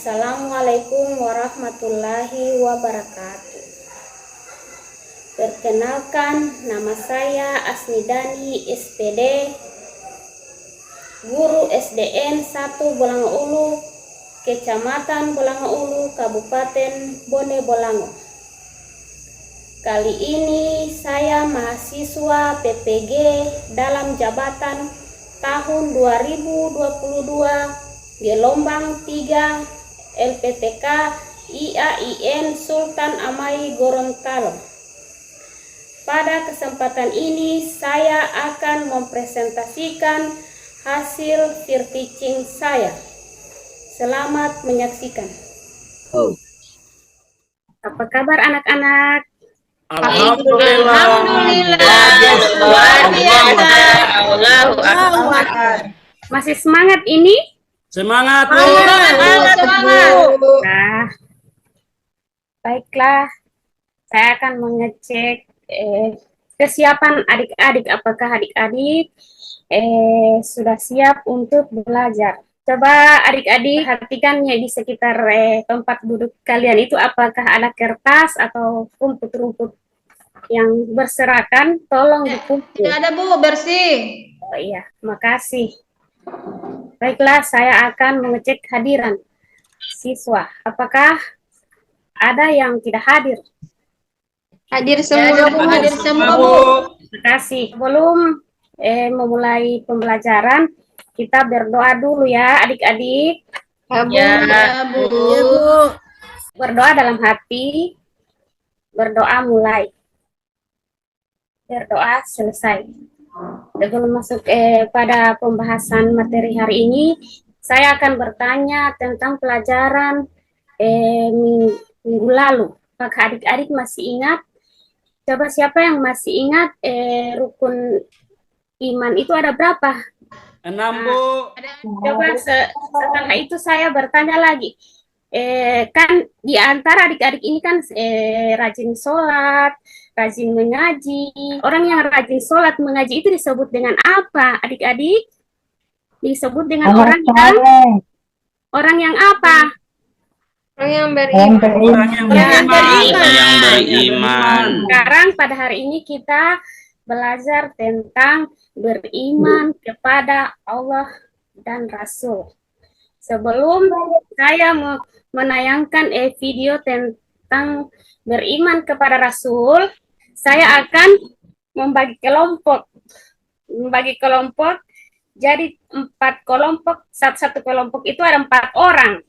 Assalamualaikum warahmatullahi wabarakatuh. Perkenalkan, nama saya Asmidani SPD, guru SDN 1 Bolango-Ulu, Kecamatan Bolango-Ulu, Kabupaten Bone Bolango. Kali ini saya mahasiswa PPG dalam jabatan tahun 2022 gelombang 3 LPTK IAIN Sultan Amai Gorontalo. Pada kesempatan ini saya akan mempresentasikan hasil peer teaching saya. Selamat menyaksikan. Apa kabar anak-anak? Alhamdulillah. Luar biasa. Allahu Akbar. Masih semangat ini? Semangat, Bu. Nah, baiklah. Saya akan mengecek kesiapan adik-adik. Apakah adik-adik sudah siap untuk belajar? Coba adik-adik perhatikan ya di sekitar tempat duduk kalian itu apakah ada kertas atau rumput-rumput yang berserakan, tolong dikumpul. Tidak ada, Bu, bersih. Oh iya, makasih. Baiklah, saya akan mengecek hadiran siswa. Apakah ada yang tidak hadir? Hadir semua, Bu. Hadir semua, Bu. Terima kasih. Sebelum memulai pembelajaran, kita berdoa dulu ya, adik-adik. Ya, Bu. Berdoa dalam hati, berdoa mulai, berdoa selesai. Sebelum masuk pada pembahasan materi hari ini, saya akan bertanya tentang pelajaran minggu lalu. Apakah adik-adik masih ingat? Coba siapa yang masih ingat rukun iman itu ada berapa? 6, Bu. Coba setelah itu saya bertanya lagi. Kan di antara adik-adik ini kan rajin sholat, rajin mengaji. Orang yang rajin sholat mengaji itu disebut dengan apa, adik-adik? Disebut dengan orang yang apa? Orang yang beriman. Yang beriman. Sekarang pada hari ini kita belajar tentang beriman kepada Allah dan Rasul. Sebelum saya menayangkan video tentang beriman kepada Rasul, saya akan membagi kelompok jadi 4 kelompok. Satu kelompok itu ada 4 orang,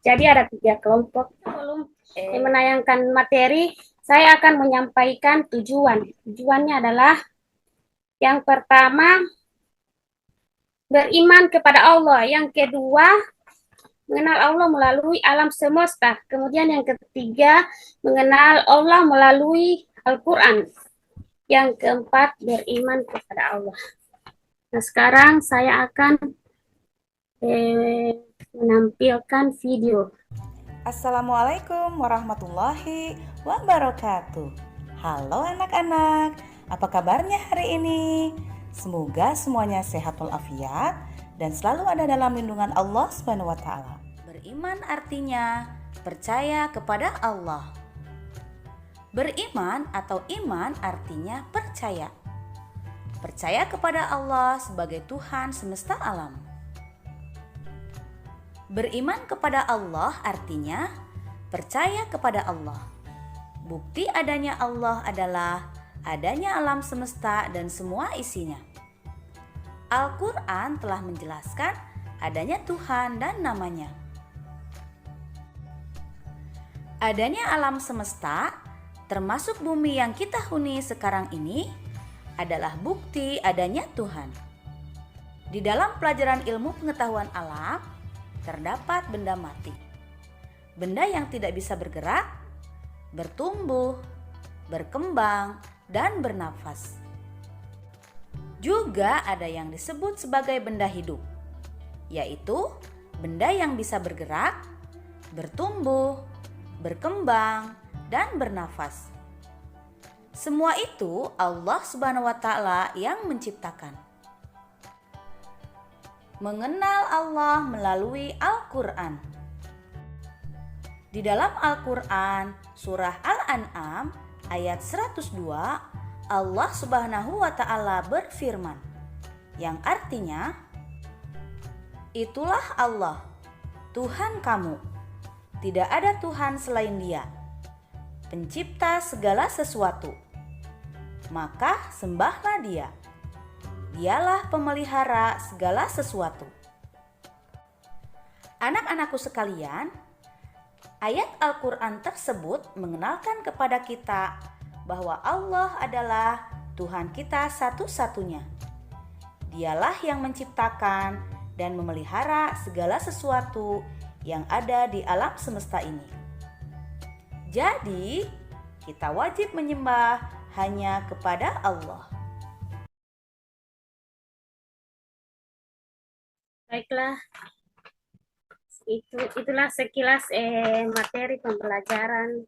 jadi ada 3 kelompok. Sebelum menayangkan materi, saya akan menyampaikan tujuannya adalah yang pertama beriman kepada Allah, yang kedua mengenal Allah melalui alam semesta. Kemudian yang ketiga, mengenal Allah melalui Al-Quran. Yang keempat, beriman kepada Allah. Nah, sekarang saya akan menampilkan video. Assalamualaikum warahmatullahi wabarakatuh. Halo anak-anak, apa kabarnya hari ini? Semoga semuanya sehat walafiat dan selalu ada dalam lindungan Allah SWT. Beriman artinya percaya kepada Allah. Beriman atau iman artinya percaya. Percaya kepada Allah sebagai Tuhan semesta alam. Beriman kepada Allah artinya percaya kepada Allah. Bukti adanya Allah adalah adanya alam semesta dan semua isinya. Al-Quran telah menjelaskan adanya Tuhan dan namanya. Adanya alam semesta, termasuk bumi yang kita huni sekarang ini, adalah bukti adanya Tuhan. Di dalam pelajaran ilmu pengetahuan alam, terdapat benda mati. Benda yang tidak bisa bergerak, bertumbuh, berkembang, dan bernafas. Juga ada yang disebut sebagai benda hidup, yaitu benda yang bisa bergerak, bertumbuh, berkembang, dan bernafas. Semua itu Allah Subhanahu wa Ta'ala yang menciptakan. Mengenal Allah melalui Al-Quran. Di dalam Al-Quran, surah Al-An'am ayat 102, Allah Subhanahu wa Ta'ala berfirman, yang artinya, "Itulah Allah, Tuhan kamu, tidak ada Tuhan selain Dia, pencipta segala sesuatu. Maka sembahlah Dia. Dialah pemelihara segala sesuatu." Anak-anakku sekalian, ayat Al-Quran tersebut mengenalkan kepada kita bahwa Allah adalah Tuhan kita satu-satunya. Dialah yang menciptakan dan memelihara segala sesuatu yang ada di alam semesta ini. Jadi, kita wajib menyembah hanya kepada Allah. Baiklah, itulah sekilas materi pembelajaran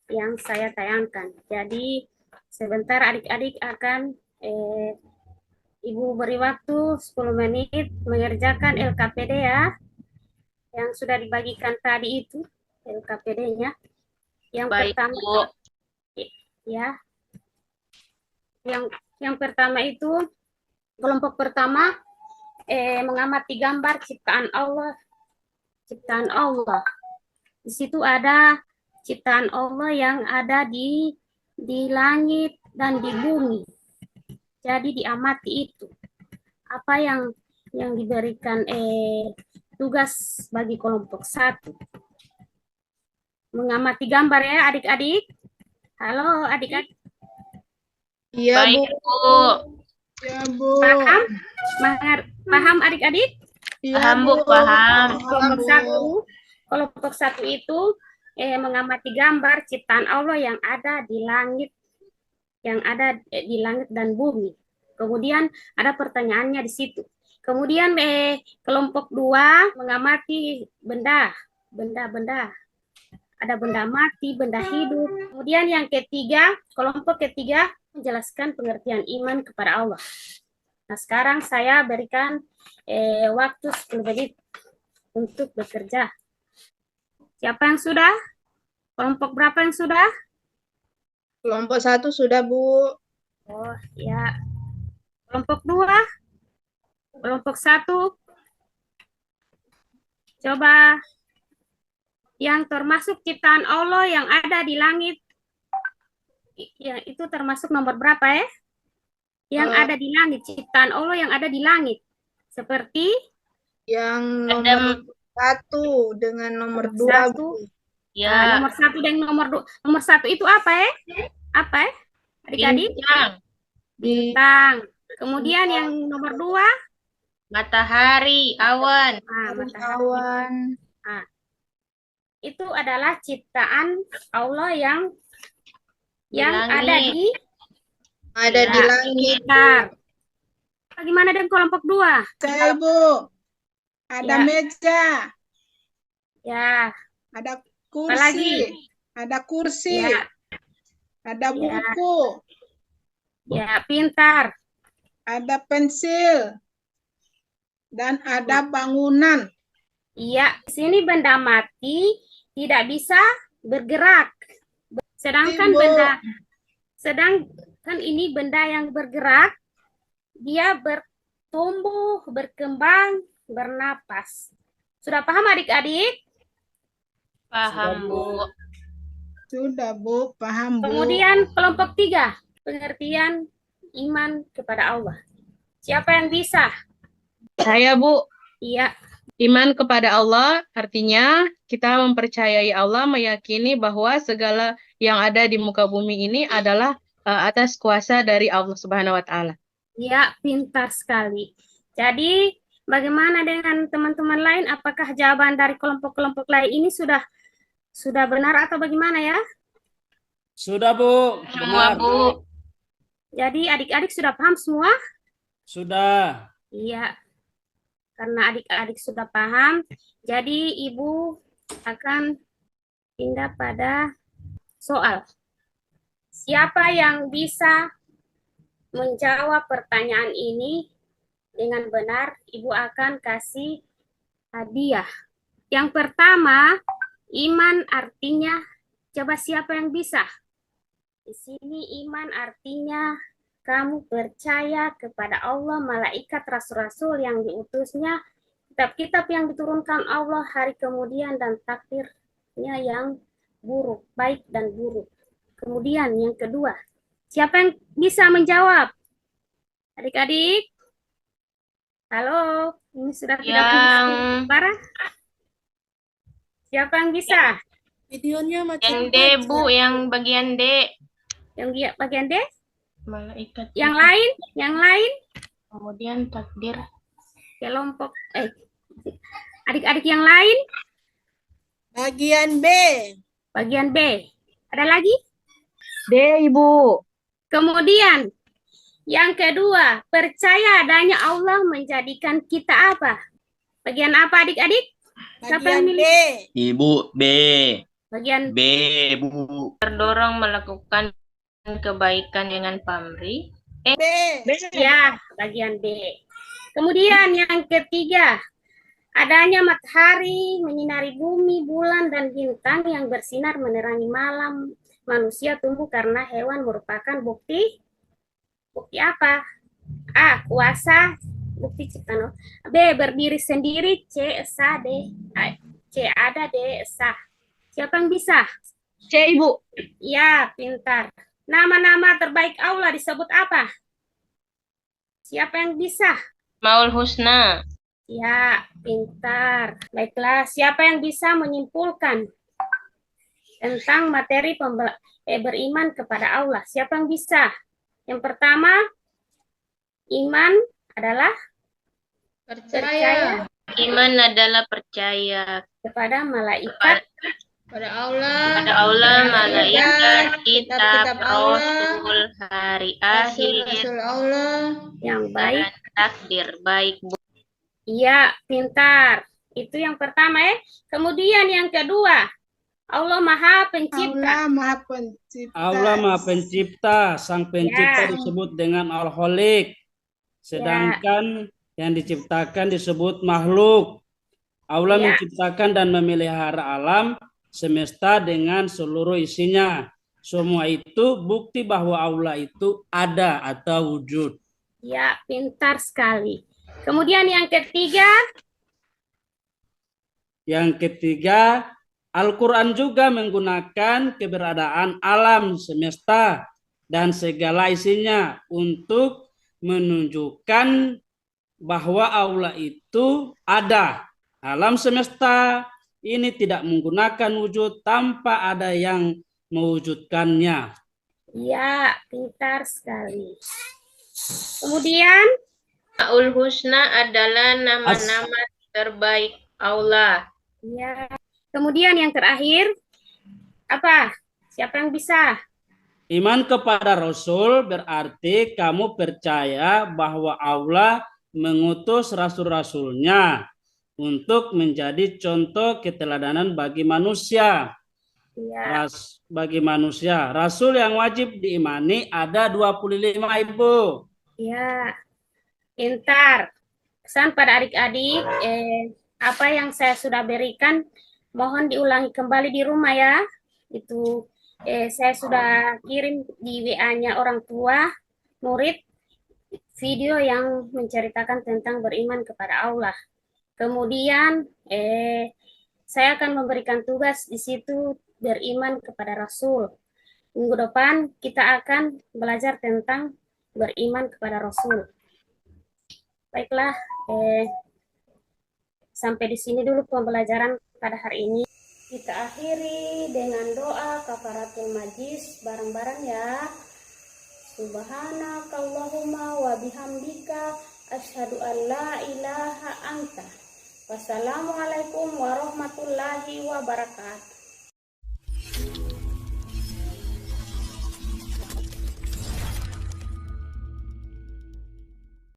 yang saya tayangkan. Jadi sebentar adik-adik akan Ibu beri waktu 10 menit mengerjakan LKPD ya, yang sudah dibagikan tadi itu LKPD-nya. Yang Baik, pertama Bu. ya, yang pertama itu kelompok pertama mengamati gambar ciptaan Allah. Ciptaan Allah. Di situ ada ciptaan Allah yang ada di langit dan di bumi. Jadi diamati itu. Apa yang diberikan tugas bagi kelompok 1. Mengamati gambar ya adik-adik. Halo adik-adik. Iya, Baik, Bu. Bu. Iya, Bu. Paham? Paham adik-adik? Iya, Paham, Bu, paham. Kelompok satu itu mengamati gambar ciptaan Allah yang ada di langit, dan bumi. Kemudian ada pertanyaannya di situ. Kemudian kelompok 2 mengamati benda. Ada benda mati, benda hidup. Kemudian yang ketiga, kelompok ketiga menjelaskan pengertian iman kepada Allah. Nah, sekarang saya berikan waktu 10 menit untuk bekerja. Siapa yang sudah? Kelompok berapa yang sudah? Kelompok 1 sudah, Bu. Oh, ya. Kelompok 2? Kelompok 1? Coba yang termasuk ciptaan Allah yang ada di langit. Ya, itu termasuk nomor berapa ya? Yang ada di langit, ciptaan Allah yang ada di langit. Seperti Yang nomor 1 dengan nomor 2, satu. Bu. Ya, Nomor 1 dan nomor 2. Nomor 1 itu apa ya? Apa ya? Adik-adik? bintang, Bintang. Kemudian yang nomor 2? matahari, awan. Matahari. Awan. Itu adalah ciptaan Allah yang langit. ada Ada di langit. Bentar. Bagaimana dengan kelompok 2? Saya, Bu. Ada Ya. meja. Ya, Ada apalagi? kursi. Ada kursi. Ya, Ada Ya. buku. ya, pintar. Ada pensil. Dan ada bangunan. Iya, di sini benda mati tidak bisa bergerak. Sedangkan Ibu. ini benda yang bergerak, dia bertumbuh, berkembang, bernapas. Sudah paham adik-adik? Paham, Bu. Sudah, Bu. Paham, Bu. Kemudian kelompok 3, pengertian iman kepada Allah. Siapa yang bisa? Saya, Bu. Iya, Iman kepada Allah artinya kita mempercayai Allah, meyakini bahwa segala yang ada di muka bumi ini adalah atas kuasa dari Allah Subhanahu wa Ta'ala. iya, pintar sekali. Jadi, bagaimana dengan teman-teman lain? Apakah jawaban dari kelompok-kelompok lain ini sudah benar atau bagaimana ya? Sudah, Bu. Semua, Benar. Bu. Jadi, adik-adik sudah paham semua? Sudah. Iya. Karena adik-adik sudah paham, jadi Ibu akan pindah pada soal. Siapa yang bisa menjawab pertanyaan ini dengan benar, Ibu akan kasih hadiah. Yang pertama, Iman artinya, coba siapa yang bisa? Di sini iman artinya kamu percaya kepada Allah, malaikat, rasul-rasul yang diutusnya, kitab-kitab yang diturunkan Allah, hari kemudian, dan takdirnya yang buruk, baik dan buruk. Kemudian yang kedua, siapa yang bisa menjawab? Adik-adik? Halo, ini sudah tidak Yang suara. Siapa yang bisa? Videonya yang D, Bu, yang bagian D. Yang bagian D? Malaikat. Yang lain? Yang lain? Kemudian takdir. Kelompok adik-adik yang lain? Bagian B. Bagian B. Ada lagi? D, Ibu. Kemudian yang kedua, percaya adanya Allah menjadikan kita apa? Bagian apa adik-adik? Siapa yang Bagian B. milih? Ibu B. Bagian B, Bu. Terdorong melakukan kebaikan dengan pamrih. B. ya, bagian B. Kemudian yang ketiga, adanya matahari menyinari bumi, bulan, dan bintang yang bersinar menerangi malam. Manusia tumbuh karena hewan merupakan bukti apa? A. Kuasa, bukti ciptaan. B. Berdiri sendiri. C. Esa. D. C. Ada. D. Esa. Siapa yang bisa? C, Ibu. Ya, pintar. Nama-nama terbaik Allah disebut apa? Siapa yang bisa? Maul Husna. Ya, pintar. Baiklah, siapa yang bisa menyimpulkan tentang materi beriman kepada Allah? Siapa yang bisa? Yang pertama, iman adalah percaya Iman adalah percaya kepada malaikat, Pada Allah. pada Allah, malaikat, kitab-kitab kitab, Allah, rasul, hari akhir, Rasul Allah. yang baik. dan takdir baik. Iya, pintar. Itu yang pertama ya. Kemudian yang kedua, Allah Maha Pencipta. Allah Maha Pencipta. Allah Maha Pencipta, Sang Pencipta Ya. disebut dengan Al-Khaliq. Sedangkan yang diciptakan disebut makhluk. Allah Ya. menciptakan dan memelihara alam semesta dengan seluruh isinya. Semua itu bukti bahwa Allah itu ada atau wujud. Ya, pintar sekali. Kemudian yang ketiga, Al-Quran juga menggunakan keberadaan alam semesta dan segala isinya untuk menunjukkan bahwa Allah itu ada. Alam semesta ini tidak menggunakan wujud tanpa ada yang mewujudkannya. ya, pintar sekali. Kemudian, Maul Husna adalah nama-nama terbaik Allah. ya. Kemudian yang terakhir, apa? Siapa yang bisa? Iman kepada Rasul berarti kamu percaya bahwa Allah mengutus rasul-rasulnya untuk menjadi contoh keteladanan bagi manusia. Ya, Bagi manusia, Rasul yang wajib diimani ada 25, Ibu. ya, pintar. Pesan pada adik-adik, apa yang saya sudah berikan, mohon diulangi kembali di rumah ya. Itu saya sudah kirim di WA-nya orang tua, murid, video yang menceritakan tentang beriman kepada Allah. Kemudian saya akan memberikan tugas di situ beriman kepada Rasul. Minggu depan kita akan belajar tentang beriman kepada Rasul. Baiklah, sampai di sini dulu pembelajaran pada hari ini. Kita akhiri dengan doa kafaratul majlis bareng-bareng ya. Subhanakallahumma wa bihamdika asyhadu an la ilaha anta. Wassalamualaikum warahmatullahi wabarakatuh.